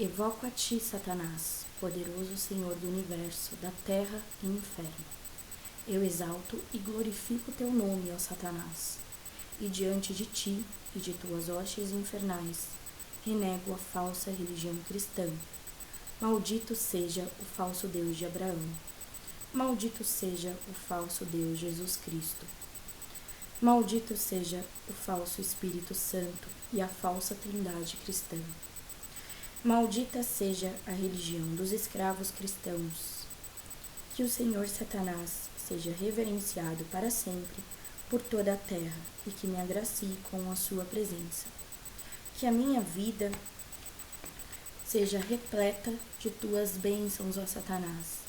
Evoco a ti, Satanás, poderoso Senhor do universo, da terra e inferno. Eu exalto e glorifico teu nome, ó Satanás, e diante de ti e de tuas hostes infernais, renego a falsa religião cristã. Maldito seja o falso Deus de Abraão. Maldito seja o falso Deus Jesus Cristo. Maldito seja o falso Espírito Santo e a falsa Trindade cristã. Maldita seja a religião dos escravos cristãos. Que o Senhor Satanás seja reverenciado para sempre por toda a terra e que me agracie com a sua presença. Que a minha vida seja repleta de tuas bênçãos, ó Satanás.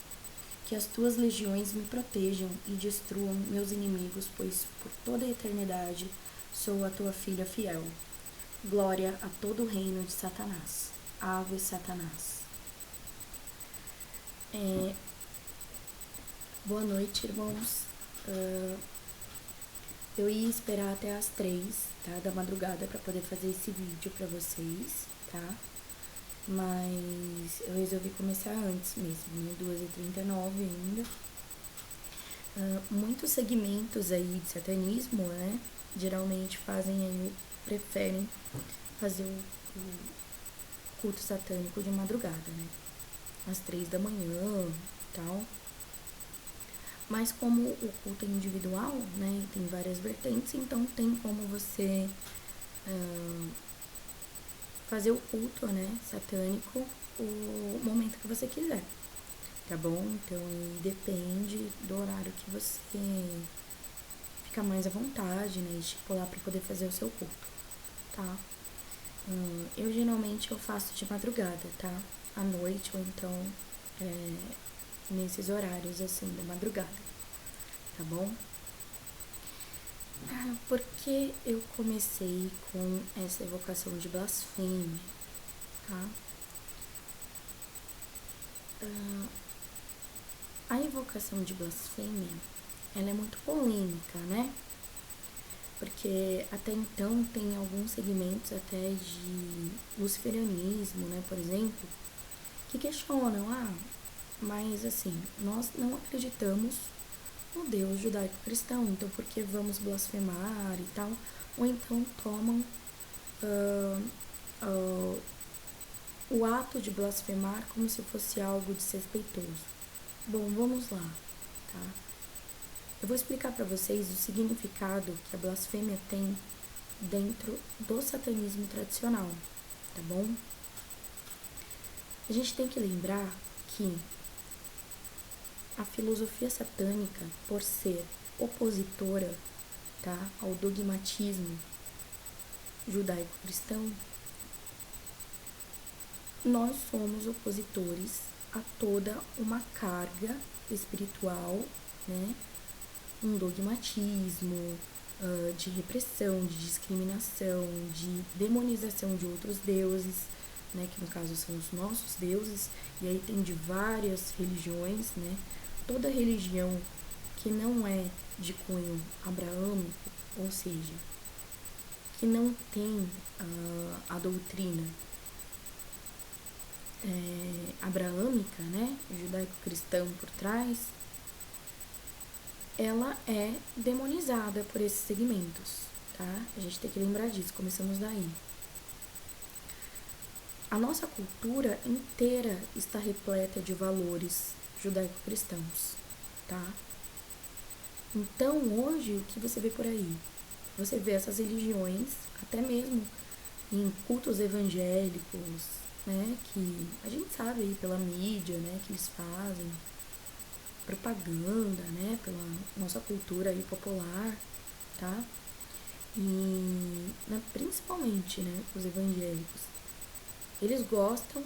Que as tuas legiões me protejam e destruam meus inimigos, pois por toda a eternidade sou a tua filha fiel. Glória a todo o reino de Satanás. Ave Satanás. Boa noite, irmãos. Eu ia esperar até as 3, tá, da madrugada para poder fazer esse vídeo para vocês, tá? Mas eu resolvi começar antes mesmo, né? 2h39 ainda. Muitos segmentos aí de satanismo, né? Geralmente preferem fazer o culto satânico de madrugada, né? Às 3 da manhã e tal. Mas como o culto é individual, né? Tem várias vertentes, então tem como você fazer o culto, né? Satânico o momento que você quiser, tá bom? Então depende do horário que você fica mais à vontade, né? Estipular para poder fazer o seu culto, tá? Eu geralmente faço de madrugada, tá? À noite ou então nesses horários assim da madrugada, tá bom? Por que eu comecei com essa evocação de blasfêmia, tá? A evocação de blasfêmia, ela é muito polêmica, né? Porque até então tem alguns segmentos até de luciferianismo, né, por exemplo, que questionam, mas assim, nós não acreditamos no Deus judaico-cristão, então por que vamos blasfemar e tal? Ou então tomam o ato de blasfemar como se fosse algo desrespeitoso. Bom, vamos lá, tá? Eu vou explicar para vocês o significado que a blasfêmia tem dentro do satanismo tradicional, tá bom? A gente tem que lembrar que a filosofia satânica, por ser opositora, tá, ao dogmatismo judaico-cristão, nós somos opositores a toda uma carga espiritual, né, um dogmatismo de repressão, de discriminação, de demonização de outros deuses, né, que no caso são os nossos deuses, e aí tem de várias religiões, né, toda religião que não é de cunho abraâmico, ou seja, que não tem a doutrina abraâmica, né, judaico-cristão por trás, ela é demonizada por esses segmentos, tá? A gente tem que lembrar disso, começamos daí. A nossa cultura inteira está repleta de valores judaico-cristãos, tá? Então, hoje, o que você vê por aí? Você vê essas religiões, até mesmo em cultos evangélicos, né? Que a gente sabe aí pela mídia, né? Que eles fazem propaganda, né, pela nossa cultura aí popular, tá? E principalmente, né, os evangélicos, eles gostam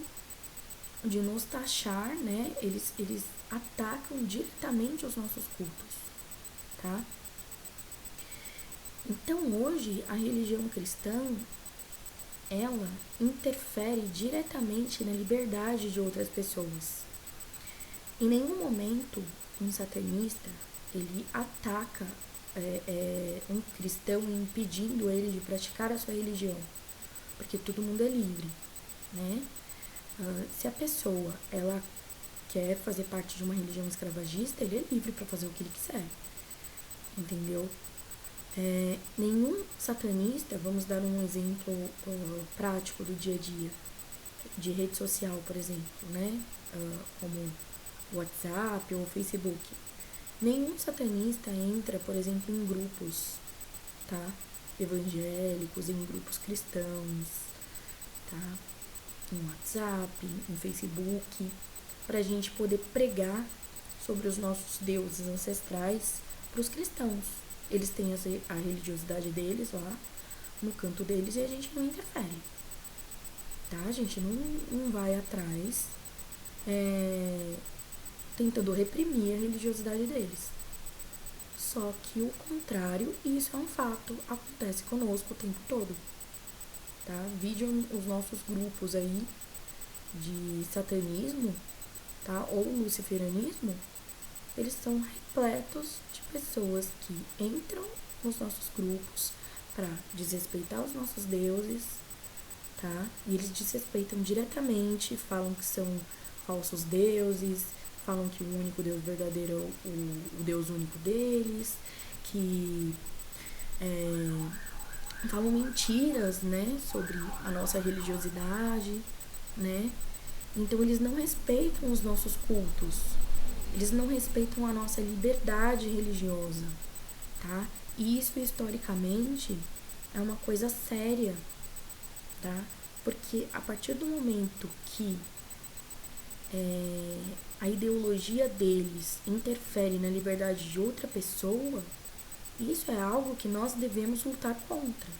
de nos taxar, né, eles atacam diretamente os nossos cultos, tá? Então, hoje, a religião cristã, ela interfere diretamente na liberdade de outras pessoas. Em nenhum momento um satanista ele ataca um cristão impedindo ele de praticar a sua religião, porque todo mundo é livre, né? Se a pessoa, ela quer fazer parte de uma religião escravagista, ele é livre para fazer o que ele quiser, entendeu? Nenhum satanista, vamos dar um exemplo prático do dia a dia, de rede social, por exemplo, né? Como WhatsApp ou Facebook. Nenhum satanista entra, por exemplo, em grupos, tá? Evangélicos, em grupos cristãos, tá? Em WhatsApp, em Facebook, pra gente poder pregar sobre os nossos deuses ancestrais para os cristãos. Eles têm a religiosidade deles lá, no canto deles, e a gente não interfere, tá? A gente não vai atrás tentando reprimir a religiosidade deles. Só que o contrário, e isso é um fato, acontece conosco o tempo todo, tá? Vejam os nossos grupos aí de satanismo, tá? Ou luciferianismo, eles são repletos de pessoas que entram nos nossos grupos para desrespeitar os nossos deuses, tá? E eles desrespeitam diretamente, falam que são falsos deuses, falam que o único Deus verdadeiro é o Deus único deles, que falam mentiras, né, sobre a nossa religiosidade, né? Então eles não respeitam os nossos cultos, eles não respeitam a nossa liberdade religiosa, tá? E isso historicamente é uma coisa séria, tá? Porque a partir do momento que a ideologia deles interfere na liberdade de outra pessoa, isso é algo que nós devemos lutar contra,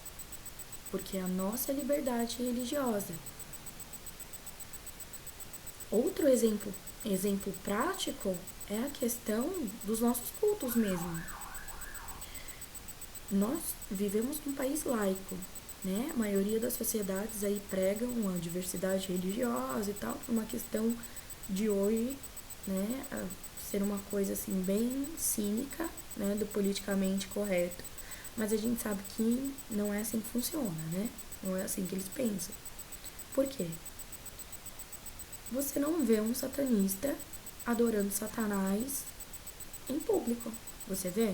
porque é a nossa liberdade religiosa. Outro exemplo prático é a questão dos nossos cultos mesmo. Nós vivemos num país laico, né? A maioria das sociedades aí pregam a diversidade religiosa e tal, por uma questão de hoje, né, ser uma coisa assim bem cínica, né, do politicamente correto. Mas a gente sabe que não é assim que funciona, né? Não é assim que eles pensam. Por quê? Você não vê um satanista adorando Satanás em público. Você vê?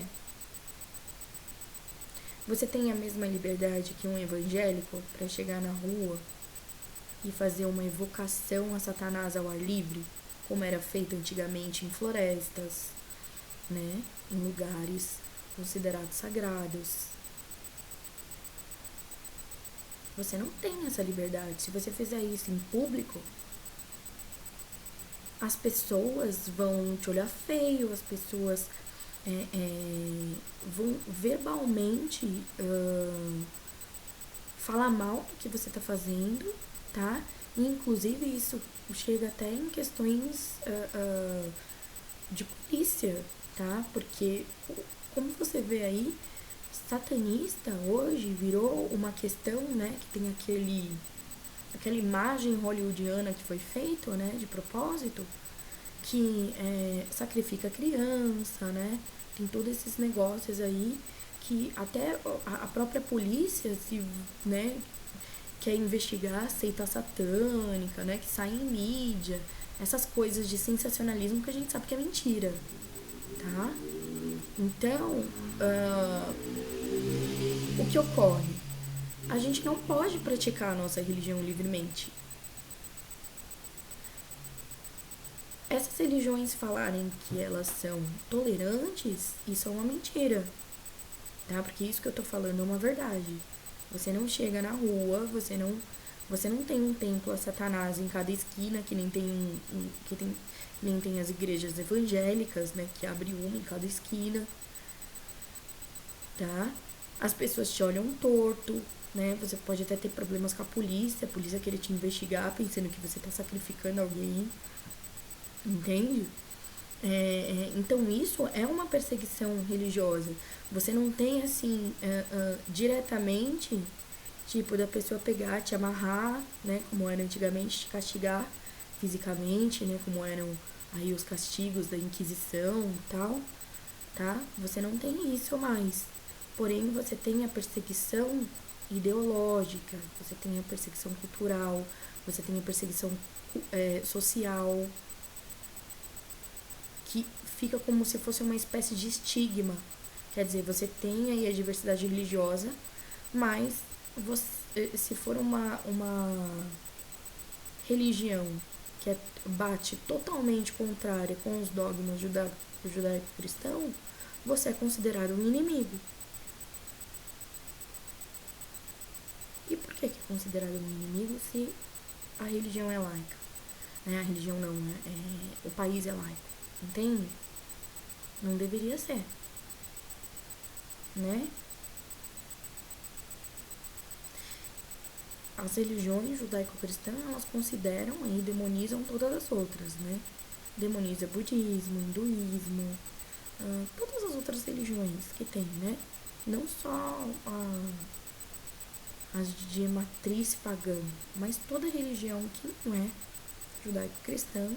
Você tem a mesma liberdade que um evangélico para chegar na rua e fazer uma evocação a Satanás ao ar livre, como era feito antigamente em florestas, né? Em lugares considerados sagrados. Você não tem essa liberdade. Se você fizer isso em público, as pessoas vão te olhar feio, as pessoas vão verbalmente falar mal do que você está fazendo, tá? E, inclusive, isso chega até em questões de polícia, tá? Porque, como você vê aí, satanista hoje virou uma questão, né? Que tem aquela imagem hollywoodiana que foi feita, né? De propósito, que sacrifica a criança, né? Tem todos esses negócios aí que até a própria polícia né, quer investigar a seita satânica, né? Que sai em mídia, essas coisas de sensacionalismo que a gente sabe que é mentira, tá? Então, o que ocorre? A gente não pode praticar a nossa religião livremente. Essas religiões falarem que elas são tolerantes, isso é uma mentira, tá? Porque isso que eu tô falando é uma verdade. Você não chega na rua, você não tem um templo a Satanás em cada esquina, que nem tem as igrejas evangélicas, né? Que abre uma em cada esquina, tá? As pessoas te olham torto, né? Você pode até ter problemas com a polícia querer te investigar pensando que você tá sacrificando alguém. Entende? Então isso é uma perseguição religiosa. Você não tem assim diretamente, tipo, da pessoa pegar, te amarrar, né? Como era antigamente, te castigar fisicamente, né? Como eram aí os castigos da Inquisição e tal, tá? Você não tem isso mais. Porém, você tem a perseguição ideológica, você tem a perseguição cultural, você tem a perseguição social, que fica como se fosse uma espécie de estigma. Quer dizer, você tem aí a diversidade religiosa, mas se for uma religião que bate totalmente contrária com os dogmas judaico-cristão, você é considerado um inimigo. E por que é considerado um inimigo se a religião é laica? A religião não, o país é laico, entende? Não deveria ser, né? As religiões judaico-cristãs, elas consideram e demonizam todas as outras, né? Demoniza budismo, hinduísmo, todas as outras religiões que tem, né? Não só as de matriz pagã, mas toda religião que não é judaico-cristã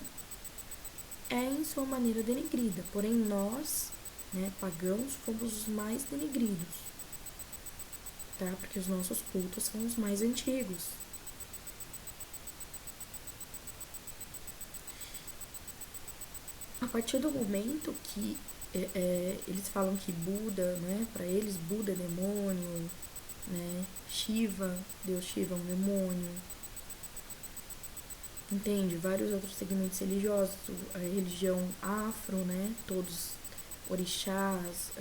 é em sua maneira denegrida. Porém, nós, né, pagãos, fomos os mais denegridos, tá? Porque os nossos cultos são os mais antigos. A partir do momento que eles falam que Buda, né, para eles Buda é demônio, né, Shiva, Deus Shiva é um demônio, entende? Vários outros segmentos religiosos, a religião afro, né, todos orixás,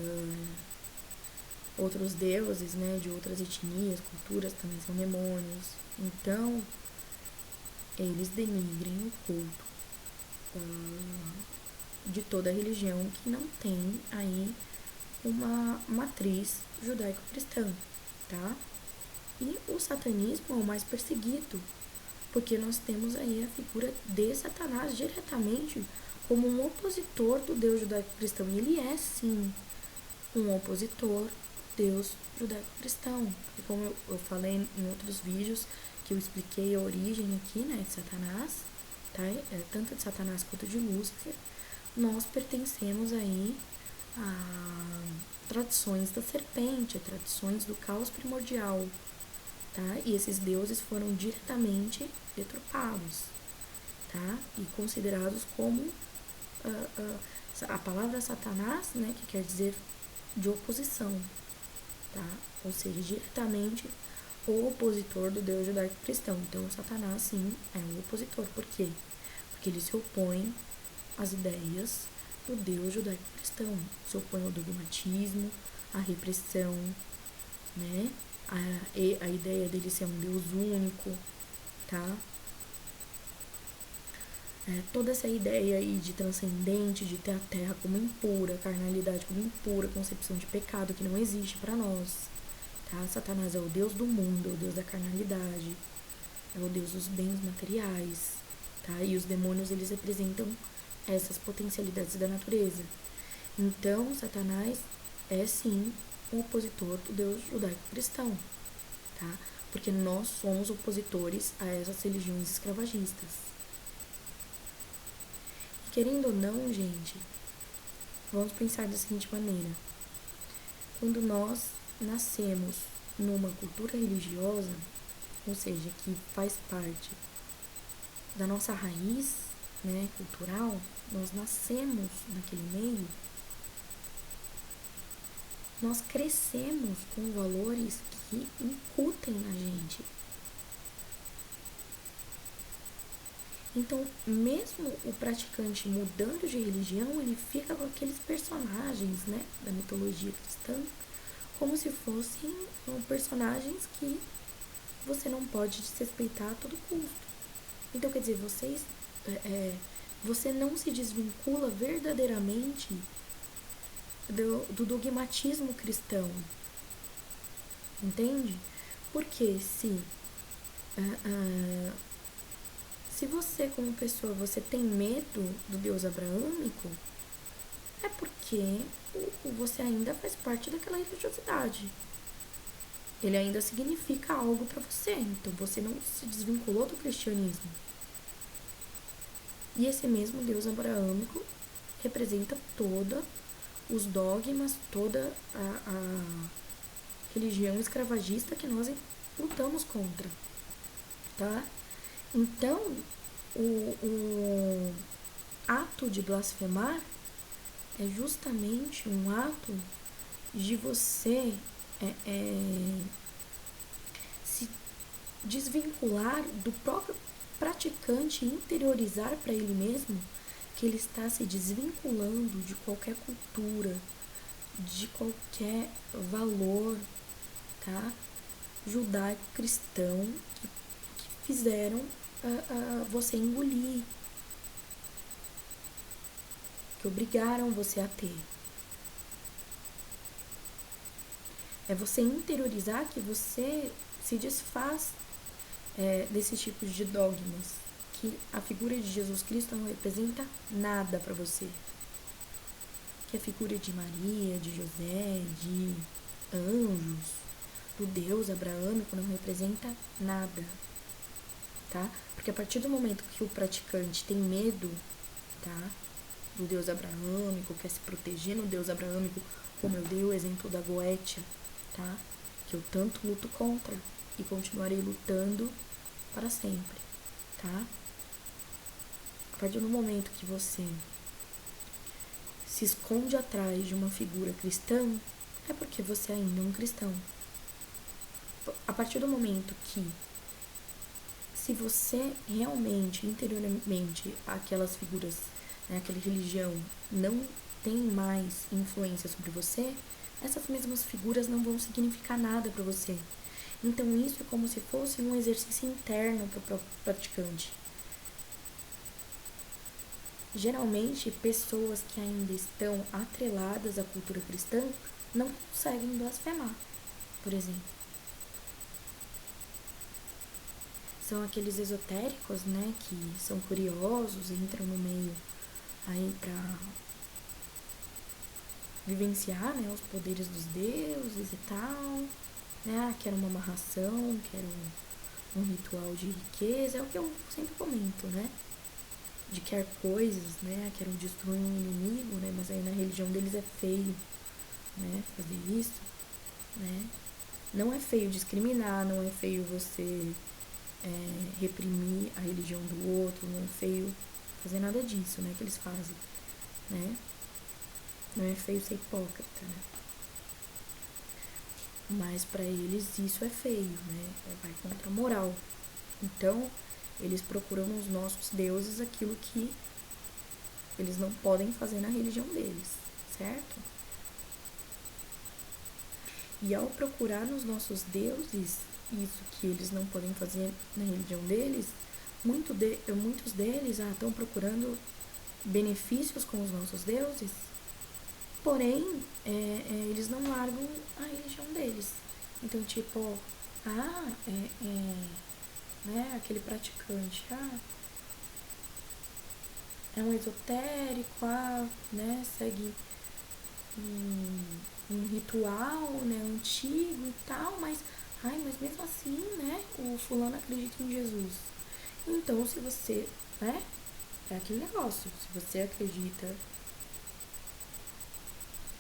outros deuses, né, de outras etnias, culturas também são demônios. Então, eles denigrem o culto de toda a religião que não tem aí uma matriz judaico-cristã, tá? E o satanismo é o mais perseguido, porque nós temos aí a figura de Satanás diretamente como um opositor do Deus judaico-cristão. E ele é, sim, um opositor do Deus judaico-cristão. E como eu falei em outros vídeos, que eu expliquei a origem aqui, né, de Satanás, tá? Tanto de Satanás quanto de Lúcifer, nós pertencemos aí a tradições da serpente, a tradições do caos primordial, tá? E esses deuses foram diretamente deturpados, tá? E considerados como a palavra Satanás, né, que quer dizer de oposição, tá? Ou seja, diretamente o opositor do Deus judaico-cristão. Então, Satanás, sim, é um opositor. Por quê? Porque ele se opõe às ideias do Deus judaico-cristão, se opõe ao dogmatismo, à repressão, né? A ideia dele ser um Deus único, tá? Toda essa ideia aí de transcendente, de ter a terra como impura, a carnalidade como impura, concepção de pecado que não existe para nós, tá? Satanás é o Deus do mundo, é o Deus da carnalidade, é o Deus dos bens materiais, tá? E os demônios, eles representam essas potencialidades da natureza. Então, Satanás é, sim, um opositor do Deus judaico-cristão, tá? Porque nós somos opositores a essas religiões escravagistas. E querendo ou não, gente, vamos pensar da seguinte maneira. Quando nós nascemos numa cultura religiosa, ou seja, que faz parte da nossa raiz, né, cultural, nós nascemos naquele meio, nós crescemos com valores que incutem na gente. Então, mesmo o praticante mudando de religião, ele fica com aqueles personagens, né, da mitologia cristã, como se fossem personagens que você não pode desrespeitar a todo custo. Então, quer dizer, você não se desvincula verdadeiramente do dogmatismo cristão, entende? Porque se você, como pessoa, você tem medo do Deus abraâmico, é porque você ainda faz parte daquela religiosidade. Ele ainda significa algo para você, então você não se desvinculou do cristianismo. E esse mesmo Deus abraâmico representa todos os dogmas, toda a religião escravagista que nós lutamos contra, tá? Então, o ato de blasfemar é justamente um ato de você se desvincular do próprio praticante e interiorizar para ele mesmo que ele está se desvinculando de qualquer cultura, de qualquer valor, tá? Judaico-cristão que fizeram você engolir, que obrigaram você a ter. É você interiorizar que você se desfaz desses tipos de dogmas, que a figura de Jesus Cristo não representa nada para você. Que a figura de Maria, de José, de anjos, do Deus abraâmico não representa nada, tá? Porque a partir do momento que o praticante tem medo, tá, do Deus abraâmico, quer se proteger no Deus abraâmico, como eu dei o exemplo da Goetia, tá? Que eu tanto luto contra e continuarei lutando para sempre, tá? A partir do momento que você se esconde atrás de uma figura cristã, é porque você ainda é um cristão. A partir do momento que, se você realmente, interiormente, aquelas figuras, né, aquela religião não tem mais influência sobre você, essas mesmas figuras não vão significar nada para você. Então isso é como se fosse um exercício interno para o próprio praticante. Geralmente, pessoas que ainda estão atreladas à cultura cristã não conseguem blasfemar, por exemplo. São aqueles esotéricos, né, que são curiosos, entram no meio aí para vivenciar, né, os poderes dos deuses e tal, né, quero uma amarração, quero um ritual de riqueza, é o que eu sempre comento, né, de quer coisas, né, quero destruir um inimigo, né, mas aí na religião deles é feio, né, fazer isso, né, não é feio discriminar, não é feio você reprimir a religião do outro, não é feio fazer nada disso, né, que eles fazem, né, não é feio ser hipócrita, né, mas para eles isso é feio, né, vai contra a moral. Então eles procuram nos nossos deuses aquilo que eles não podem fazer na religião deles, certo? E ao procurar nos nossos deuses isso que eles não podem fazer na religião deles, muitos deles estão procurando benefícios com os nossos deuses, porém eles não largam a religião deles. Então, tipo, né, aquele praticante, é um esotérico, né, segue um ritual, né, antigo e tal, mas mesmo assim, né, o fulano acredita em Jesus. Então, se você, né, é aquele negócio, se você acredita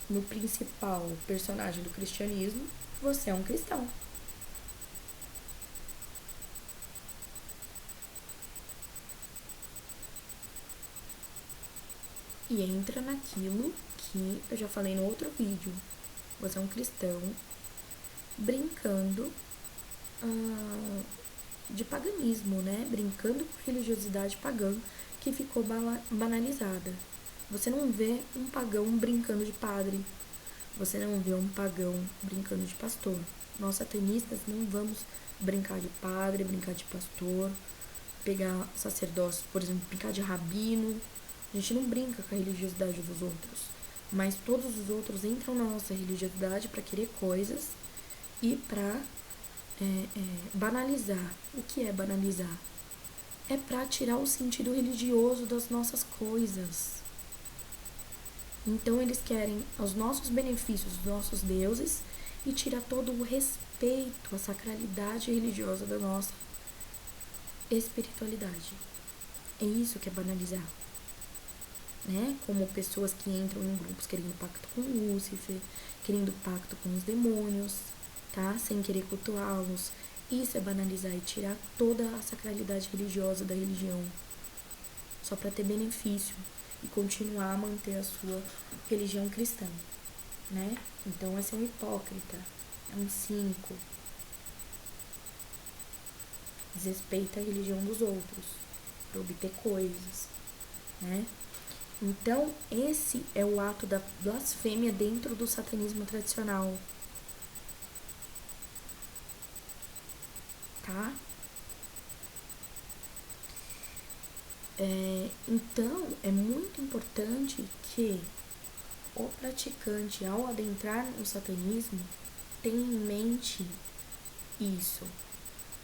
no principal personagem do cristianismo, você é um cristão. E entra naquilo que eu já falei no outro vídeo. Você é um cristão brincando de paganismo, né? Brincando com religiosidade pagã que ficou banalizada. Você não vê um pagão brincando de padre. Você não vê um pagão brincando de pastor. Nós satanistas não vamos brincar de padre, brincar de pastor, pegar sacerdócio, por exemplo, brincar de rabino. A gente não brinca com a religiosidade dos outros. Mas todos os outros entram na nossa religiosidade para querer coisas e para banalizar. O que é banalizar? É para tirar o sentido religioso das nossas coisas. Então eles querem os nossos benefícios dos nossos deuses e tira todo o respeito, a sacralidade religiosa da nossa espiritualidade. É isso que é banalizar. Né? Como pessoas que entram em grupos querendo pacto com Lúcifer, querendo pacto com os demônios, tá? Sem querer cultuá-los, Isso é banalizar e tirar toda a sacralidade religiosa da religião, só para ter benefício e continuar a manter a sua religião cristã, né? Então, esse é um hipócrita, é um cínico, desrespeita a religião dos outros para obter coisas, né? Então, esse é o ato da blasfêmia dentro do satanismo tradicional, tá? Então, é muito importante que o praticante, ao adentrar no satanismo, tenha em mente isso,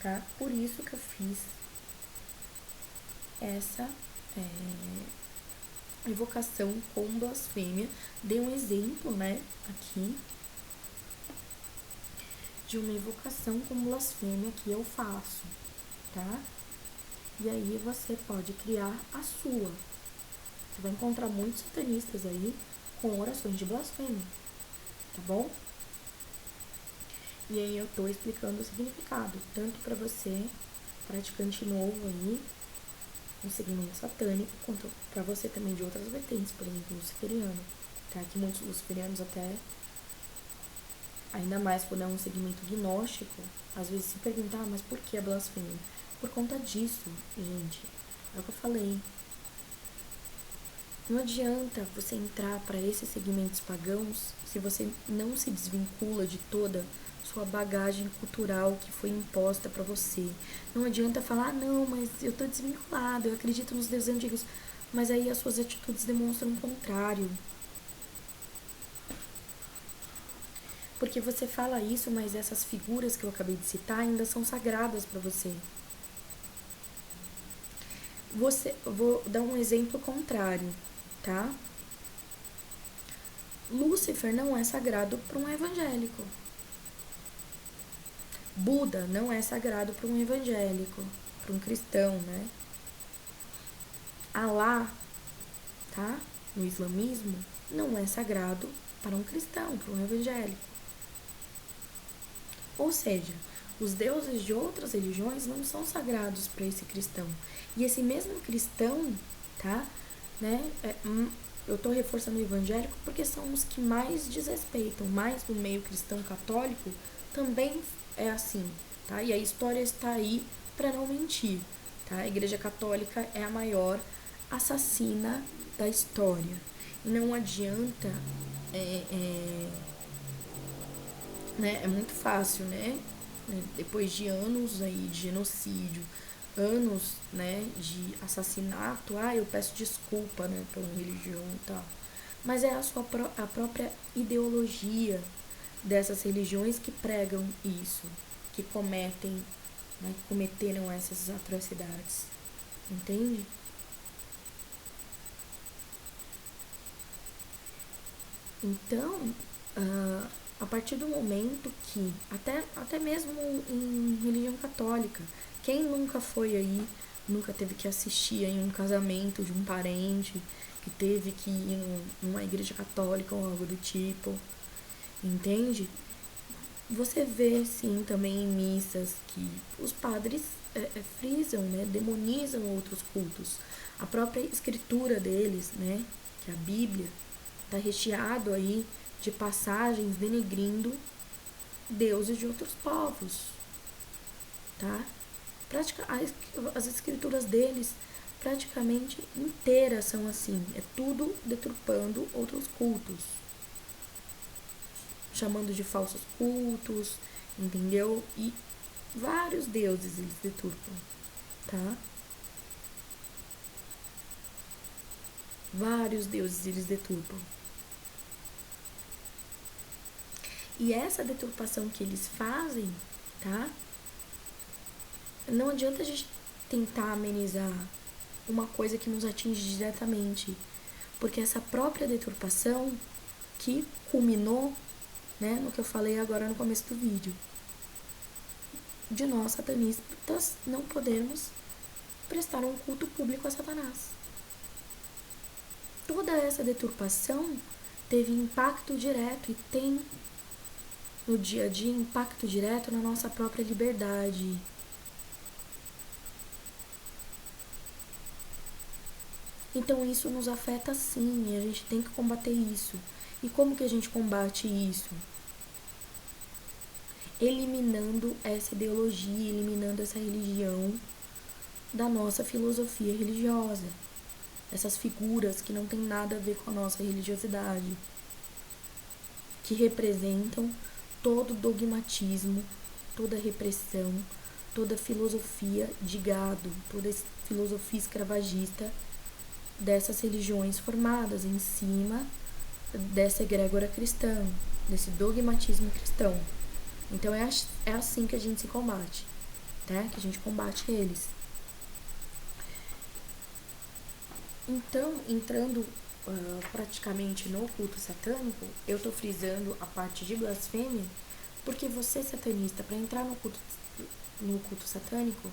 tá? Por isso que eu fiz essa evocação com blasfêmia. Dei um exemplo, né, aqui, de uma evocação com blasfêmia que eu faço, tá? E aí você pode criar a sua. Você vai encontrar muitos satanistas aí com orações de blasfêmia, tá bom? E aí eu tô explicando o significado, tanto para você, praticante novo aí, um segmento satânico, quanto para você também de outras vertentes, por exemplo, luciferiano, tá? Que muitos luciferianos até, ainda mais quando é um segmento gnóstico, às vezes se perguntar, mas por que a blasfêmia? Por conta disso, gente, é o que eu falei. Não adianta você entrar para esses segmentos pagãos se você não se desvincula de toda sua bagagem cultural que foi imposta para você. Não adianta falar, não, mas eu tô desvinculado, eu acredito nos deuses antigos. Mas aí as suas atitudes demonstram o contrário. Porque você fala isso, mas essas figuras que eu acabei de citar ainda são sagradas para você. Vou dar um exemplo contrário, tá? Lúcifer não é sagrado para um evangélico. Buda não é sagrado para um evangélico, para um cristão, né? Alá, tá? No islamismo, não é sagrado para um cristão, para um evangélico. Ou seja, os deuses de outras religiões não são sagrados para esse cristão. E esse mesmo cristão, tá? Né? Eu estou reforçando o evangélico porque são os que mais desrespeitam, mais no meio cristão católico também é assim, tá? E a história está aí para não mentir, tá? A Igreja Católica é a maior assassina da história. E não adianta, né? É muito fácil, né? Depois de anos aí de genocídio, anos, né, de assassinato, eu peço desculpa, né, pela religião e tal. Mas é a própria ideologia dessas religiões que pregam isso, que cometem, né, cometeram essas atrocidades. Entende? Então, a partir do momento que, até mesmo em religião católica, quem nunca foi aí, nunca teve que assistir em um casamento de um parente, que teve que ir numa igreja católica ou algo do tipo, entende? Você vê, sim, também em missas que os padres frisam, né, demonizam outros cultos. A própria escritura deles, né, que é a Bíblia, está recheado aí de passagens denegrindo deuses de outros povos, tá? As escrituras deles praticamente inteiras são assim, é tudo deturpando outros cultos, chamando de falsos cultos, entendeu? E vários deuses eles deturpam, tá? Vários deuses eles deturpam. E essa deturpação que eles fazem, tá? Não adianta a gente tentar amenizar uma coisa que nos atinge diretamente, porque essa própria deturpação que culminou, né, no que eu falei agora no começo do vídeo, de nós satanistas não podermos prestar um culto público a Satanás. Toda essa deturpação teve impacto direto e tem no dia a dia impacto direto na nossa própria liberdade. Então isso nos afeta sim, e a gente tem que combater isso. E como que a gente combate isso? Eliminando essa ideologia, eliminando essa religião da nossa filosofia religiosa. Essas figuras que não tem nada a ver com a nossa religiosidade, que representam todo dogmatismo, toda repressão, toda filosofia de gado, toda filosofia escravagista dessas religiões formadas em cima dessa egrégora cristã, desse dogmatismo cristão. Então é assim que a gente se combate, né? Que a gente combate eles. Então, entrando praticamente no culto satânico, eu tô frisando a parte de blasfêmia, porque você, satanista, para entrar no culto satânico,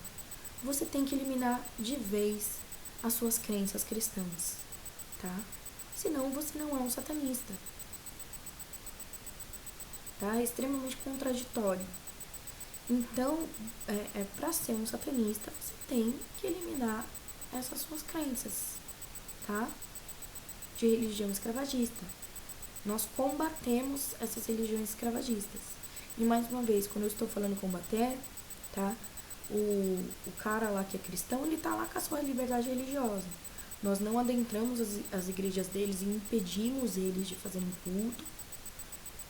você tem que eliminar de vez as suas crenças cristãs, tá? Senão você não é um satanista. Tá? É extremamente contraditório. Então, para ser um satanista, você tem que eliminar essas suas crenças, tá? De religião escravagista. Nós combatemos essas religiões escravagistas. E mais uma vez, quando eu estou falando combater, tá? O cara lá que é cristão, ele tá lá com a sua liberdade religiosa. Nós não adentramos as igrejas deles e impedimos eles de fazerem culto,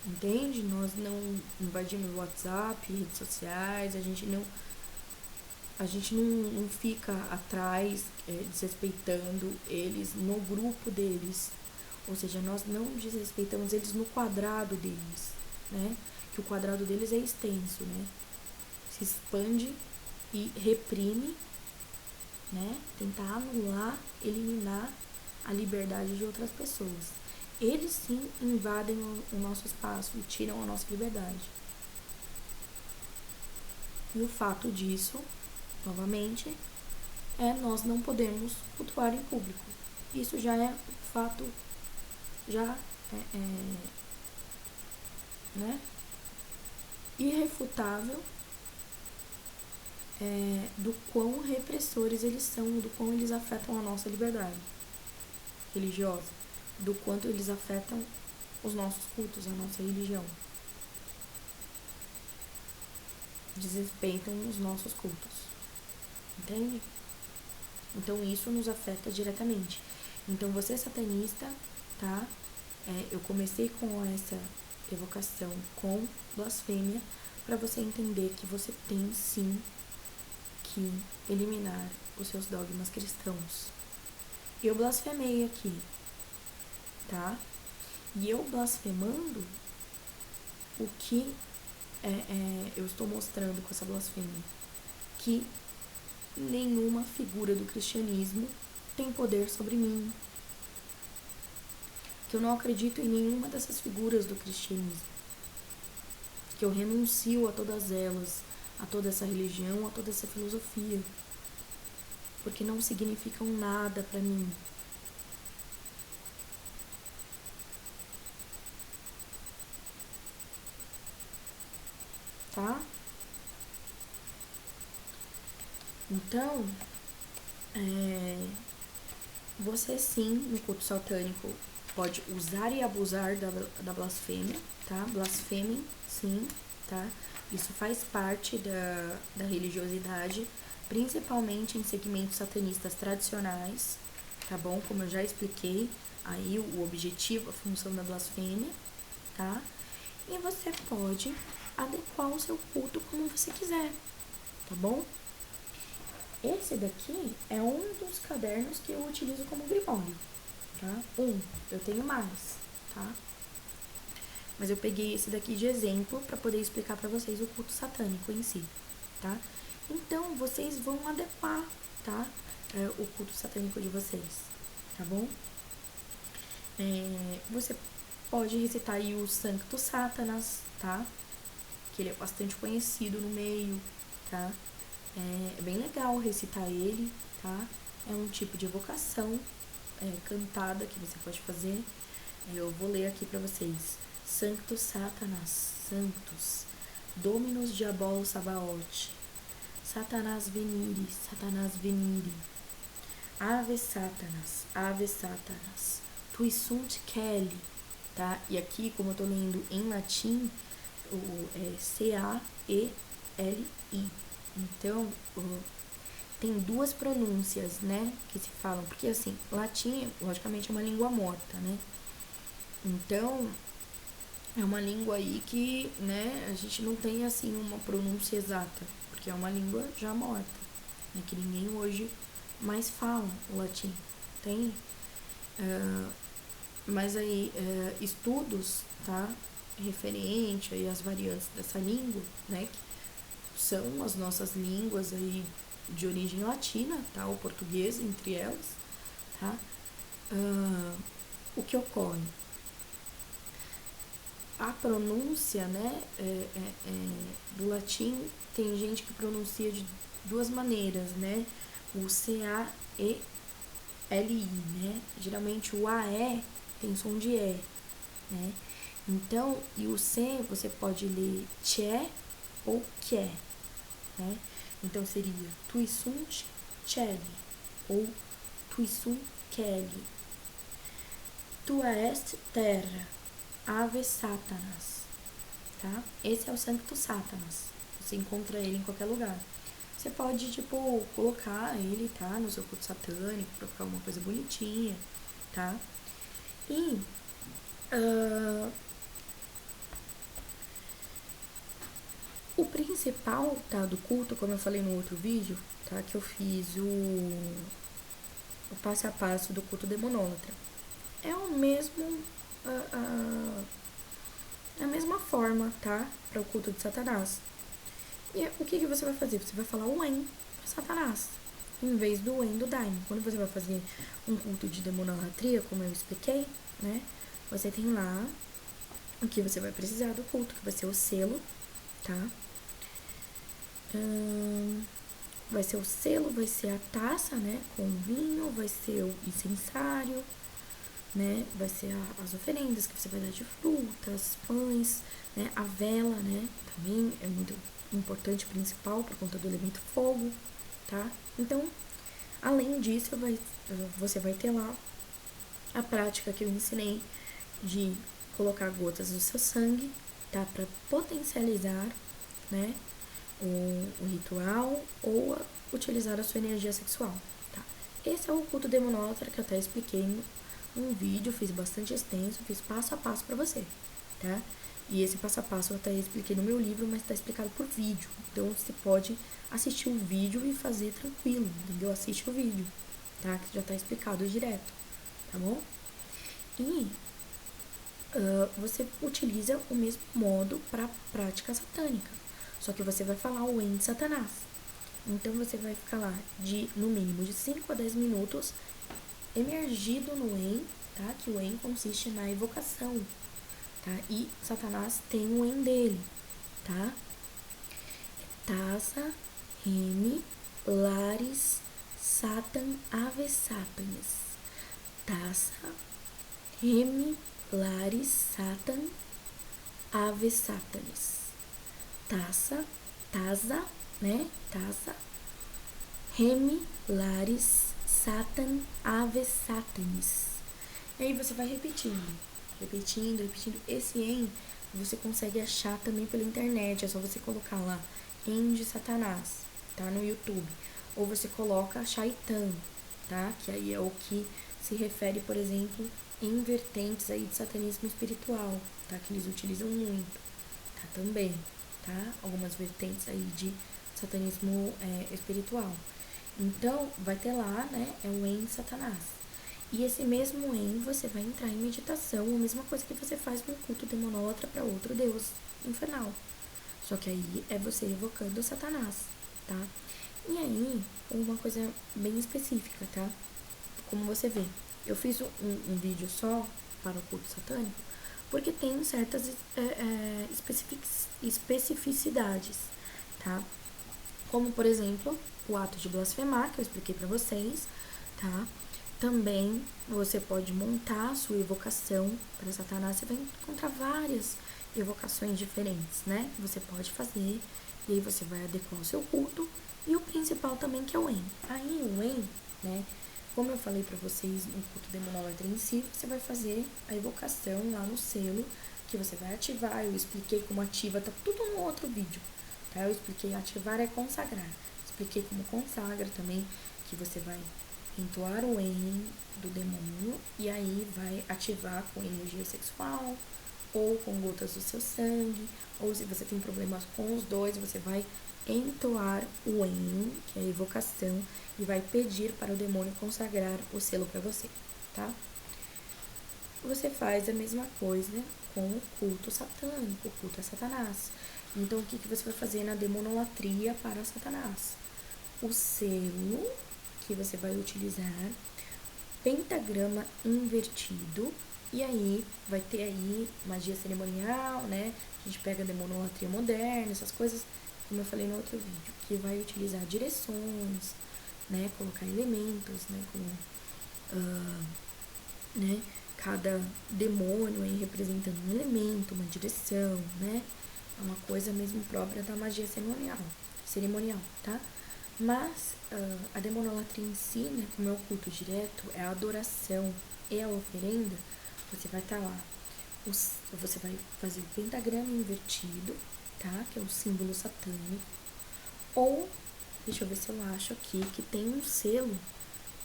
entende? Nós não invadimos o WhatsApp, redes sociais, a gente não fica atrás desrespeitando eles no grupo deles. Ou seja, nós não desrespeitamos eles no quadrado deles, né? Que o quadrado deles é extenso, né? Se expande e reprime, né? Tentar anular, eliminar a liberdade de outras pessoas. Eles sim invadem o nosso espaço e tiram a nossa liberdade. E o fato disso, novamente, nós não podemos cultuar em público. Isso já é um fato, né, irrefutável do quão repressores eles são, do quão eles afetam a nossa liberdade religiosa, do quanto eles afetam os nossos cultos, a nossa religião. Desrespeitam os nossos cultos. Entende? Então isso nos afeta diretamente. Então você é satanista, tá? Eu comecei com essa evocação com blasfêmia para você entender que você tem sim que eliminar os seus dogmas cristãos. Eu blasfemei aqui, tá? E eu blasfemando, o que eu estou mostrando com essa blasfêmia? Que nenhuma figura do cristianismo tem poder sobre mim. Que eu não acredito em nenhuma dessas figuras do cristianismo. Que eu renuncio a todas elas, a toda essa religião, a toda essa filosofia. Porque não significam nada para mim. Tá? Então, você sim, no culto satânico, pode usar e abusar da blasfêmia, tá? Blasfemem, sim, tá? Isso faz parte da religiosidade, principalmente em segmentos satanistas tradicionais, tá bom? Como eu já expliquei, aí o objetivo, a função da blasfêmia, tá? E você pode adequar o seu culto como você quiser, tá bom? Esse daqui é um dos cadernos que eu utilizo como grimório, tá? Eu tenho mais, tá? Mas eu peguei esse daqui de exemplo para poder explicar para vocês o culto satânico em si, tá? Então, vocês vão adequar, tá? O culto satânico de vocês, tá bom? Você pode recitar aí o Sancto Satanas, tá? Que ele é bastante conhecido no meio, tá? É bem legal recitar ele, tá? É um tipo de evocação cantada que você pode fazer. Eu vou ler aqui pra vocês. Sancto Satanas, Sanctus, Dominus Diabolos Sabaoth, Satanás venire, Ave Satanas, tui sunt celi, tá? E aqui, como eu tô lendo em latim, é C-A-E-L-I. Então, tem duas pronúncias, né, que se falam, porque assim, latim, logicamente, é uma língua morta, né? Então, é uma língua aí que, né, a gente não tem, assim, uma pronúncia exata, porque é uma língua já morta, né, que ninguém hoje mais fala o latim, tem? Mas aí, estudos, tá, referente aí às variantes dessa língua, né, que são as nossas línguas aí de origem latina, tá, o português entre elas, tá, o que ocorre? A pronúncia, né, do latim, tem gente que pronuncia de duas maneiras, né, o C-A-E-L-I, né, geralmente o A-E tem som de E, né, então, e o C você pode ler tché ou que, né, então seria tui sunt celi, ou tui sunt celi, tua est terra, Ave Satanas, tá? Esse é o Sanctus Satanas. Você encontra ele em qualquer lugar. Você pode, tipo, colocar ele, tá? No seu culto satânico, pra ficar uma coisa bonitinha, tá? E o principal, tá, do culto, como eu falei no outro vídeo, tá? Que eu fiz o passo a passo do culto demonólatra. É o mesmo... a mesma forma, tá? Para o culto de Satanás. E o que você vai fazer? Você vai falar o En para Satanás, em vez do En do Daimon. Quando você vai fazer um culto de demonolatria, como eu expliquei, né? Você tem lá o que você vai precisar do culto, que vai ser o selo, tá? Vai ser o selo, vai ser a taça, né? Com vinho, vai ser o incensário, né? Vai ser as oferendas que você vai dar de frutas, pães, né? A vela, né? Também é muito importante, principal, por conta do elemento fogo, tá? Então, além disso, você vai ter lá a prática que eu ensinei de colocar gotas do seu sangue, tá? Para potencializar, né? O ritual ou utilizar a sua energia sexual, tá? Esse é o culto demonólatra que eu até expliquei um vídeo, fiz bastante extenso, fiz passo a passo pra você, tá? E esse passo a passo eu até expliquei no meu livro, mas tá explicado por vídeo. Então, você pode assistir o vídeo e fazer tranquilo, entendeu? Assiste o vídeo, tá? Que já tá explicado direto, tá bom? E você utiliza o mesmo modo pra prática satânica. Só que você vai falar o En de Satanás. Então, você vai ficar lá no mínimo de 5 a 10 minutos emergido no En, tá? Que o En consiste na evocação, tá? E Satanás tem o En dele, tá? Taça, Reme, Lares, Satan, Ave Satanas. Taça, Reme, Lares, Satan, Ave Satanas. Taça, né? Taça, Reme, Lares, Satan, Ave Satanis. E aí você vai repetindo. Esse En você consegue achar também pela internet. É só você colocar lá En de Satanás, tá? No YouTube. Ou você coloca Shaitan, tá? Que aí é o que se refere, por exemplo, em vertentes aí de satanismo espiritual, tá? Que eles utilizam muito, tá? Também, tá? Algumas vertentes aí de satanismo espiritual. Então, vai ter lá, né, é o En de Satanás. E esse mesmo En, você vai entrar em meditação, a mesma coisa que você faz no culto demonólatra para outro deus infernal. Só que aí é você evocando Satanás, tá? E aí, uma coisa bem específica, tá? Como você vê, eu fiz um vídeo só para o culto satânico, porque tem certas especificidades, tá? Como, por exemplo, o ato de blasfemar, que eu expliquei pra vocês, tá? Também você pode montar a sua evocação para Satanás. Você vai encontrar várias evocações diferentes, né? Você pode fazer, e aí você vai adequar o seu culto, e o principal também, que é o En. Aí o En, né? Como eu falei pra vocês no culto demonólatra em si, você vai fazer a evocação lá no selo, que você vai ativar. Eu expliquei como ativa, tá tudo no outro vídeo, tá? Eu expliquei ativar é consagrar. Expliquei como consagra também, que você vai entoar o En do demônio e aí vai ativar com energia sexual ou com gotas do seu sangue, ou se você tem problemas com os dois, você vai entoar o En, que é a evocação, e vai pedir para o demônio consagrar o selo para você, tá? Você faz a mesma coisa com o culto satânico, o culto a Satanás. Então, o que você vai fazer na demonolatria para Satanás? O selo que você vai utilizar, pentagrama invertido, e aí vai ter aí magia cerimonial, né? A gente pega a demonolatria moderna, essas coisas, como eu falei no outro vídeo, que vai utilizar direções, né? Colocar elementos, né? Como, né? Cada demônio aí representando um elemento, uma direção, né? É uma coisa mesmo própria da magia cerimonial, tá? Mas a demonolatria em si, né, como é o culto direto, é a adoração e a oferenda, você vai estar lá. Você vai fazer o pentagrama invertido, tá? Que é o símbolo satânico. Ou, deixa eu ver se eu acho aqui, que tem um selo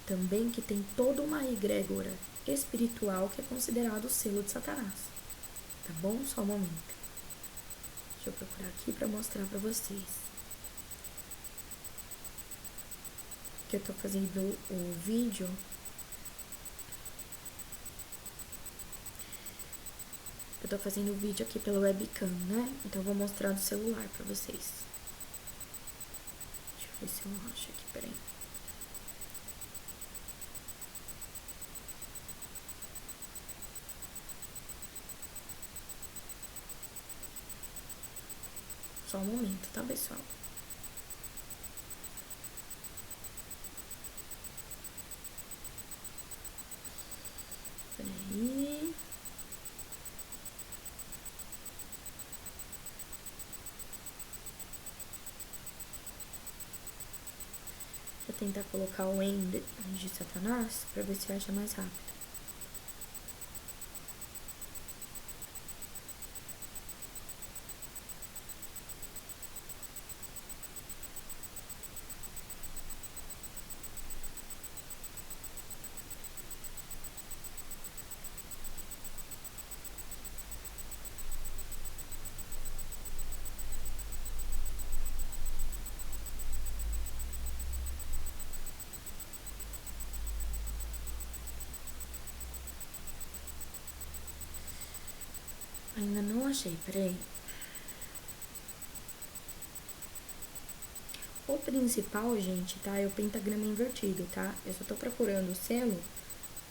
também que tem toda uma egrégora espiritual que é considerado o selo de Satanás. Tá bom? Só um momento. Deixa eu procurar aqui para mostrar para vocês. Que eu tô fazendo o vídeo. Eu tô fazendo o vídeo aqui pelo webcam, né? Então eu vou mostrar do celular pra vocês. Deixa eu ver se eu acho aqui, peraí. Só um momento, tá, pessoal? Peraí. Vou tentar colocar o end de Satanás pra ver se acha mais rápido. Ainda não achei, peraí. O principal, gente, tá? É o pentagrama invertido, tá? Eu só tô procurando o selo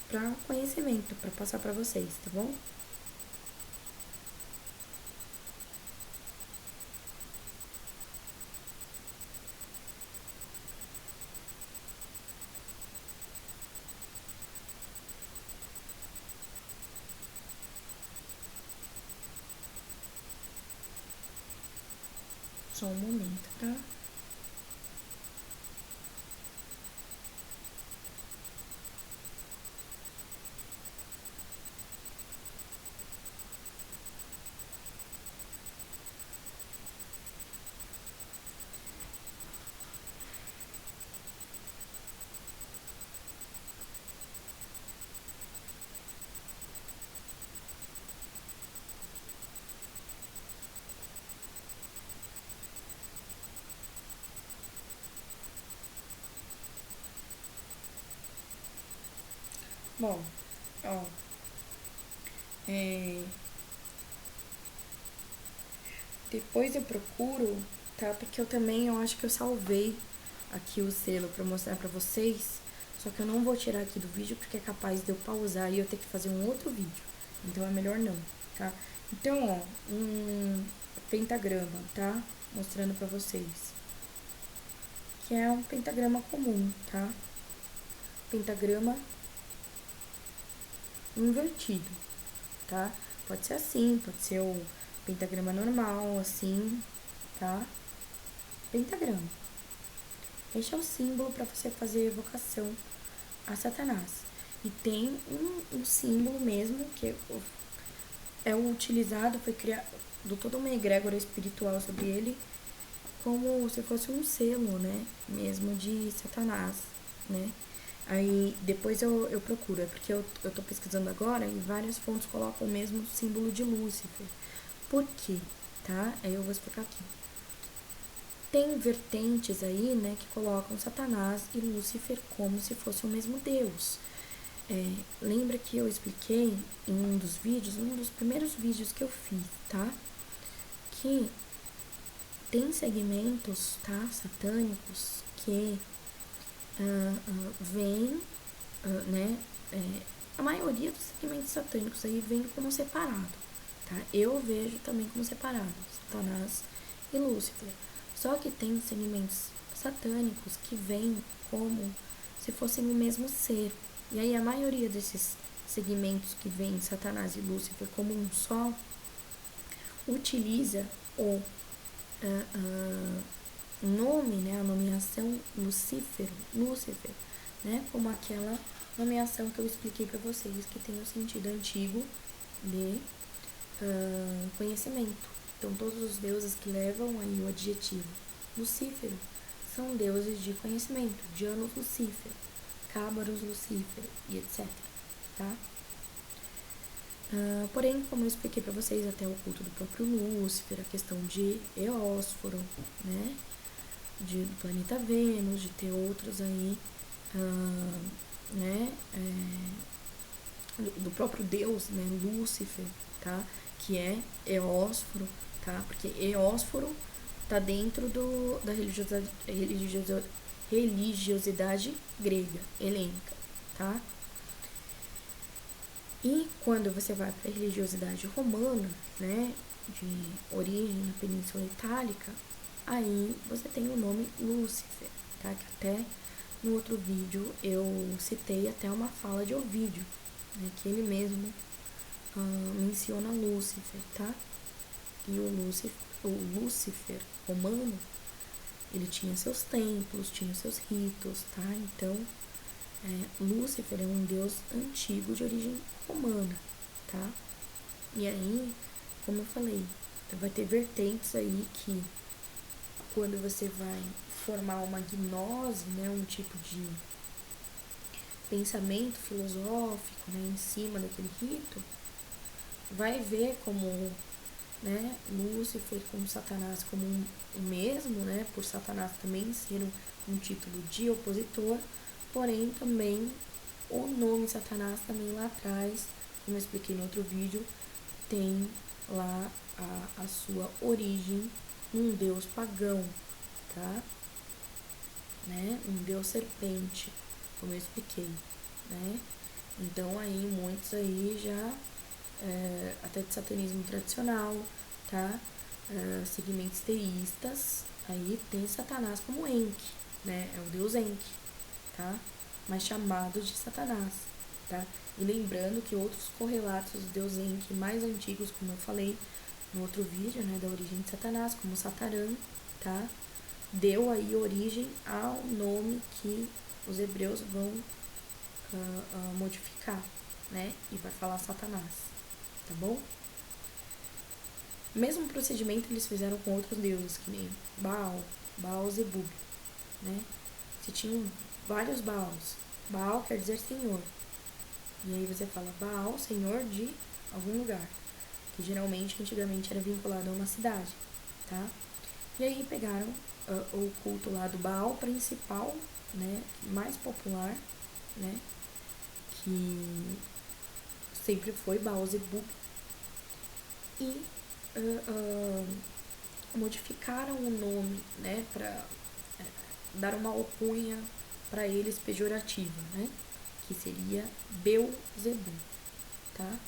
pra conhecimento, pra passar pra vocês, tá bom? Só um momento, tá? Bom, ó, depois eu procuro, tá? Porque eu acho que eu salvei aqui o selo pra mostrar pra vocês. Só que eu não vou tirar aqui do vídeo porque é capaz de eu pausar e eu ter que fazer um outro vídeo. Então é melhor não, tá? Então, ó, um pentagrama, tá? Mostrando pra vocês. Que é um pentagrama comum, tá? Pentagrama invertido, tá? Pode ser assim, pode ser o Pentagrama normal, assim, tá? Pentagrama. Este é o símbolo para você fazer evocação a Satanás. E tem um símbolo mesmo que é utilizado, foi criado toda uma egrégora espiritual sobre ele, como se fosse um selo, né? Mesmo de Satanás, né? Aí depois eu procuro, é porque eu tô pesquisando agora e várias fontes colocam o mesmo símbolo de Lúcifer. Por quê? Tá? Aí eu vou explicar aqui. Tem vertentes aí, né, que colocam Satanás e Lúcifer como se fosse o mesmo Deus. Lembra que eu expliquei em um dos vídeos, um dos primeiros vídeos que eu fiz, tá? Que tem segmentos, tá, satânicos que vêm, né, a maioria dos segmentos satânicos aí vem como separado, tá? Eu vejo também como separado, Satanás e Lúcifer. Só que tem segmentos satânicos que vêm como se fossem o mesmo ser. E aí a maioria desses segmentos que vêm Satanás e Lúcifer como um só utiliza o nome, né, a nomeação Lúcifer, né, como aquela nomeação que eu expliquei para vocês, que tem o sentido antigo de conhecimento. Então, todos os deuses que levam aí o adjetivo Lucífero são deuses de conhecimento, Janus Lucífero, Cábaros Lucífero e etc. Tá? Porém, como eu expliquei para vocês, até o culto do próprio Lúcifer, a questão de Eósforo, né? Do planeta Vênus, de ter outros aí, né? Do próprio Deus, né? Lúcifer, tá? Que é Eósforo, tá? Porque Eósforo tá dentro da religiosidade grega, helênica, tá? E quando você vai para a religiosidade romana, né, de origem na Península Itálica, aí você tem o nome Lúcifer, tá? Que até no outro vídeo eu citei até uma fala de Ovídio, né, que ele mesmo menciona Lúcifer, tá? E o Lúcifer romano, ele tinha seus templos, tinha seus ritos, tá? Então, Lúcifer é um deus antigo de origem romana, tá? E aí, como eu falei, vai ter vertentes aí que quando você vai formar uma gnose, né, um tipo de pensamento filosófico, né, em cima daquele rito, vai ver como, né, Lúcifer como Satanás como o mesmo, né, por Satanás também ser um título de opositor, porém também o nome Satanás também lá atrás, como eu expliquei no outro vídeo, tem lá a sua origem num deus pagão, tá? Né? Um deus serpente, como eu expliquei, né? Então aí muitos aí já até de satanismo tradicional, tá? Segmentos teístas, aí tem Satanás como Enki, né? É o deus Enki, tá? Mas chamado de Satanás, tá? E lembrando que outros correlatos do deus Enki mais antigos, como eu falei no outro vídeo, né, da origem de Satanás, como Satarã, tá? Deu aí origem ao nome que os hebreus vão modificar, né? E vai falar Satanás, tá bom? Mesmo procedimento eles fizeram com outros deuses, que nem Baal, Zebub, né? Se tinham vários Baals. Baal quer dizer senhor. E aí você fala Baal, senhor de algum lugar, que geralmente, antigamente, era vinculado a uma cidade, tá? E aí pegaram o culto lá do Baal principal, né, mais popular, né, que sempre foi Baal Zebub, e modificaram o nome, né, para dar uma alcunha para eles pejorativa, né, que seria Beuzebu, tá?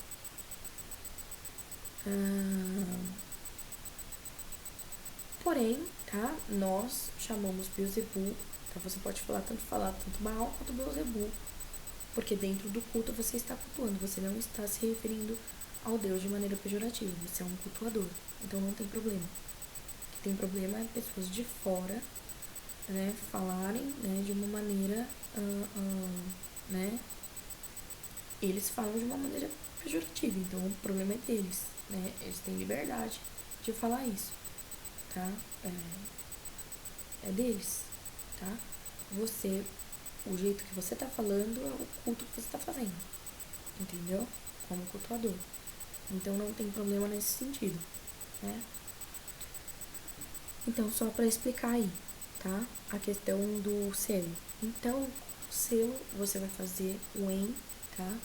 Porém, tá, nós chamamos Beuzebu, tá? Você pode falar tanto Baal quanto Beuzebu, porque dentro do culto você está cultuando, você não está se referindo ao Deus de maneira pejorativa. Você é um cultuador, então não tem problema. O que tem problema é pessoas de fora, né, falarem, né, de uma maneira, né, eles falam de uma maneira pejorativa, então o problema é deles, né, eles têm liberdade de falar isso, tá, é deles, tá, você, o jeito que você tá falando é o culto que você tá fazendo, entendeu, como cultuador, então não tem problema nesse sentido, né. Então, só para explicar aí, tá? A questão do selo. Então, o selo você vai fazer o em, tá?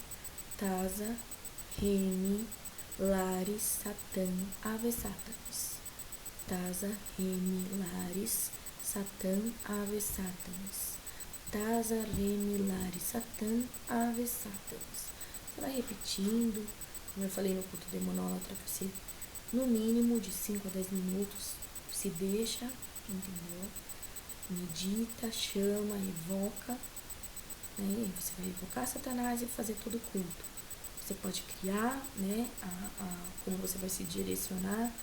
Tasa, remi, lares, satã, ave satanas. Tasa, remi, lares, satã, ave satanas. Tasa, remi, lares, satã, ave satanas. Você vai repetindo, como eu falei no culto demonólatra, pra você, no mínimo de 5 a 10 minutos, se deixa, entendeu? Medita, chama, evoca, né? Você vai evocar Satanás e fazer todo o culto. Você pode criar, né, como você vai se direcionar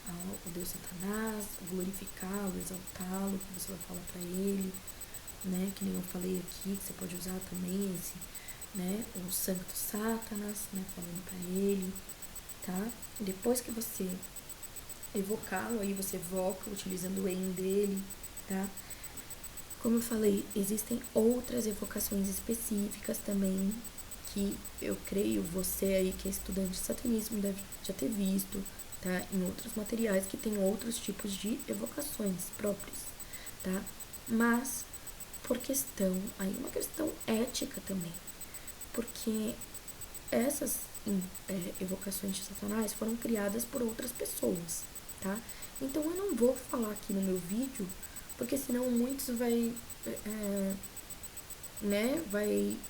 ao Deus Satanás, glorificá-lo, exaltá-lo, que você vai falar para ele, né, que nem eu falei aqui, que você pode usar também esse, né, o Sancto Satanás, né, falando para ele, tá? Depois que você evocá-lo, aí você evoca utilizando o em dele, tá? Como eu falei, existem outras evocações específicas também, que eu creio você aí que é estudante de satanismo deve já ter visto, tá? Em outros materiais que tem outros tipos de evocações próprias, tá? Mas, por questão, aí uma questão ética também, porque essas evocações de Satanás foram criadas por outras pessoas, tá? Então eu não vou falar aqui no meu vídeo, porque senão muitos vai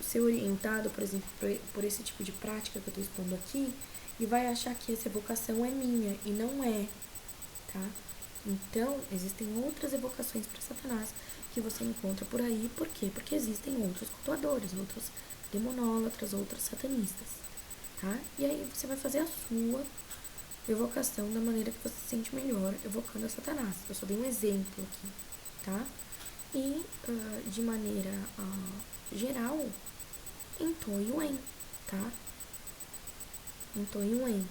ser orientado, por exemplo, por esse tipo de prática que eu estou expondo aqui, e vai achar que essa evocação é minha, e não é, tá? Então, existem outras evocações para Satanás que você encontra por aí, por quê? Porque existem outros cultuadores, outros demonólatras, outros satanistas, tá? E aí você vai fazer a sua evocação da maneira que você se sente melhor evocando a Satanás. Eu só dei um exemplo aqui, tá? E, de maneira geral, entoie o em, tá? Entoie o em.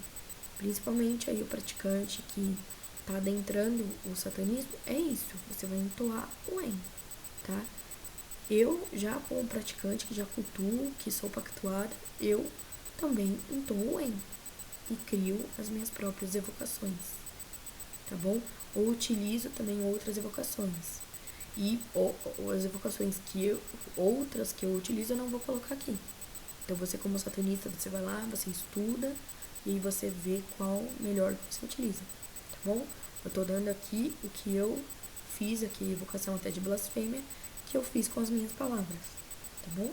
Principalmente aí o praticante que tá adentrando o satanismo, é isso, você vai entoar o em, tá? Eu, já como praticante, que já cultuo, que sou pactuada, eu também entoo o em e crio as minhas próprias evocações, tá bom? Ou utilizo também outras evocações. E as evocações outras que eu utilizo, eu não vou colocar aqui. Então, você como satanista, você vai lá, você estuda e aí você vê qual melhor que você utiliza, tá bom? Eu tô dando aqui o que eu fiz aqui, evocação até de blasfêmia, que eu fiz com as minhas palavras, tá bom?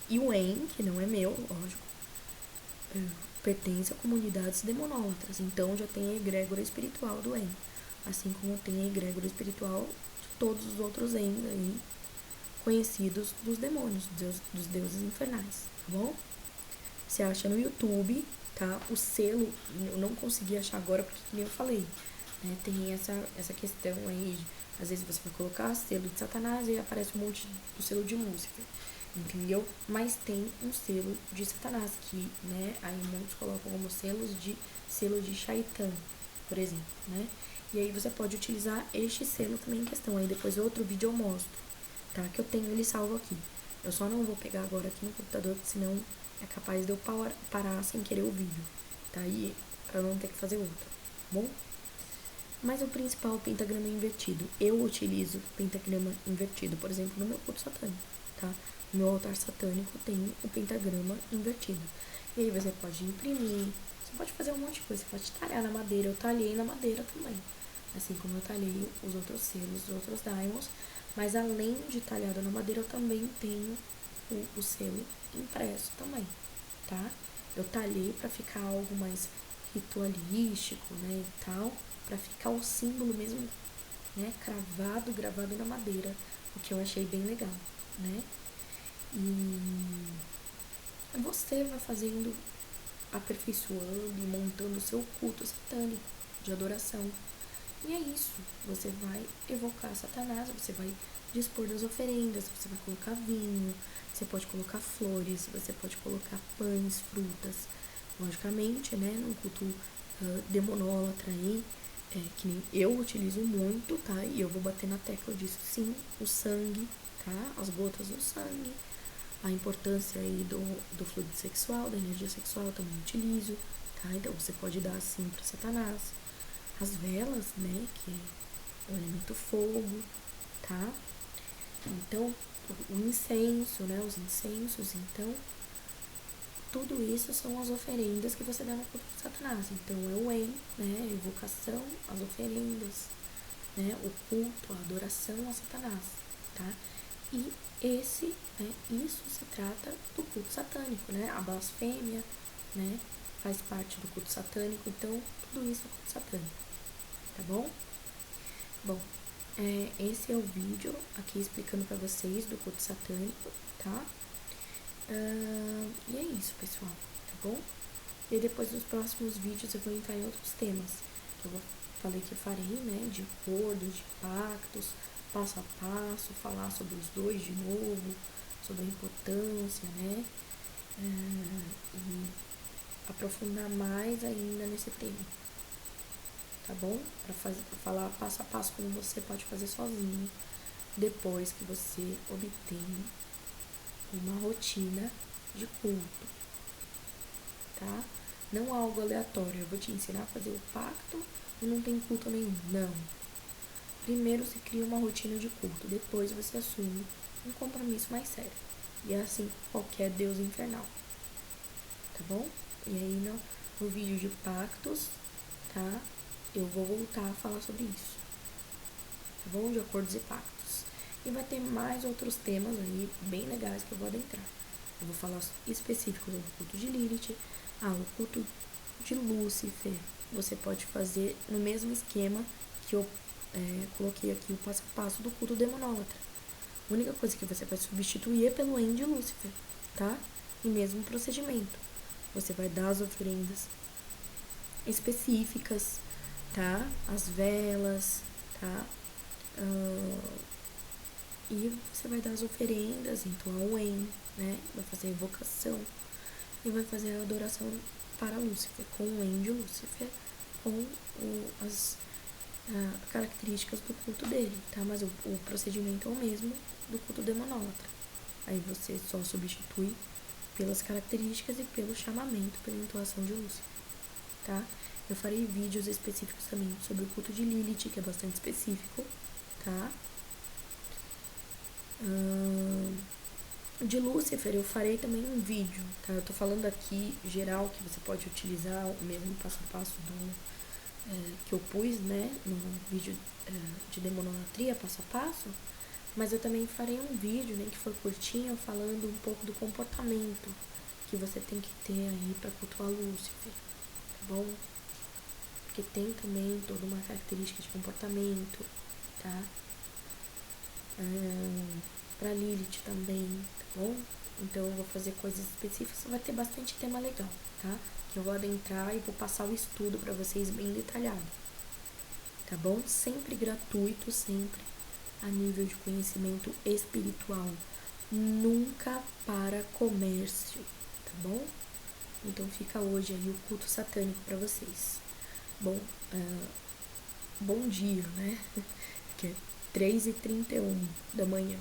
E o em, que não é meu, lógico, pertence a comunidades demonólatras, então já tem a egrégora espiritual do em, assim como tem a egrégora espiritual de todos os outros em aí, conhecidos dos demônios, dos deuses infernais, tá bom? Você acha no YouTube, tá? O selo, eu não consegui achar agora porque, como eu falei, né? Tem essa questão aí, às vezes você vai colocar selo de Satanás e aparece um monte do selo de Lúcifer, entendeu? Mas tem um selo de Satanás que, né? Aí muitos colocam como selo de Shaitan, por exemplo, né? E aí você pode utilizar este selo também em questão. Aí depois outro vídeo eu mostro, tá? Que eu tenho ele salvo aqui. Eu só não vou pegar agora aqui no computador, porque senão é capaz de eu parar sem querer o vídeo, tá? E pra não ter que fazer outro, tá bom? Mas o principal, o pentagrama invertido. Eu utilizo pentagrama invertido, por exemplo, no meu culto satânico, tá? No meu altar satânico tem o pentagrama invertido. E aí você pode imprimir, você pode fazer um monte de coisa, você pode talhar na madeira. Eu talhei na madeira também, assim como eu talhei os outros selos, os outros daimons. Mas além de talhado na madeira, eu também tenho o selo impresso também, tá? Eu talhei para ficar algo mais ritualístico, né, e tal, para ficar o símbolo mesmo, né, gravado na madeira, o que eu achei bem legal, né? E você vai fazendo aperfeiçoando e montando o seu culto satânico de adoração. E é isso, você vai evocar Satanás, você vai dispor das oferendas, você vai colocar vinho, você pode colocar flores, você pode colocar pães, frutas. Logicamente, né, num culto demonólatra aí, que nem eu utilizo muito, tá? E eu vou bater na tecla disso sim, o sangue, tá? As gotas do sangue, a importância aí do fluido sexual, da energia sexual eu também utilizo, tá? Então você pode dar assim para Satanás. As velas, né, que é o elemento fogo, tá? Então, o incenso, né, os incensos, então, tudo isso são as oferendas que você dá no culto de Satanás. Então, é o né, a evocação, as oferendas, né, o culto, a adoração a Satanás, tá? E isso se trata do culto satânico, né? A blasfêmia, né, faz parte do culto satânico, então, tudo isso é culto satânico, tá bom? Bom, esse é o vídeo aqui explicando pra vocês do culto satânico, tá? E é isso, pessoal, tá bom? E depois nos próximos vídeos eu vou entrar em outros temas. Falei que eu farei, né? De acordos, de pactos, passo a passo, falar sobre os dois de novo, sobre a importância, né? E aprofundar mais ainda nesse tema, tá bom? Pra falar passo a passo como você pode fazer sozinho, depois que você obtém uma rotina de culto, tá? Não algo aleatório, eu vou te ensinar a fazer o pacto e não tem culto nenhum, não. Primeiro você cria uma rotina de culto, depois você assume um compromisso mais sério. E é assim com qualquer deus infernal, tá bom? E aí no vídeo de pactos, tá? Eu vou voltar a falar sobre isso, tá bom? De acordos e pactos. E vai ter mais outros temas aí bem legais que eu vou adentrar. Eu vou falar específicos do culto de Lilith. O culto de Lúcifer você pode fazer no mesmo esquema que eu coloquei aqui o passo a passo do culto demonólatra. A única coisa que você vai substituir é pelo de Lúcifer, tá? E mesmo procedimento. Você vai dar as oferendas específicas, tá? As velas, tá? E você vai dar as oferendas, então ao né? Vai fazer a invocação e vai fazer a adoração para Lúcifer, com o de Lúcifer, com as características do culto dele, tá? Mas o procedimento é o mesmo do culto demonólatra. Aí você só substitui pelas características e pelo chamamento, pela entoação de Lúcifer, tá? Eu farei vídeos específicos também sobre o culto de Lilith, que é bastante específico, tá? De Lúcifer eu farei também um vídeo, tá? Eu tô falando aqui geral que você pode utilizar o mesmo passo a passo que eu pus, né, no vídeo de demonolatria, passo a passo, mas eu também farei um vídeo, né, que foi curtinho, falando um pouco do comportamento que você tem que ter aí para cultuar Lúcifer, tá bom? Porque tem também toda uma característica de comportamento, tá? Pra Lilith também, tá bom? Então eu vou fazer coisas específicas, vai ter bastante tema legal, tá? Que eu vou adentrar e vou passar o estudo pra vocês bem detalhado, tá bom? Sempre gratuito, sempre a nível de conhecimento espiritual, nunca para comércio, tá bom? Então fica hoje aí o culto satânico pra vocês. Bom, bom dia, né? Que é 3h31 da manhã.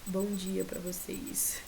Bom dia pra vocês.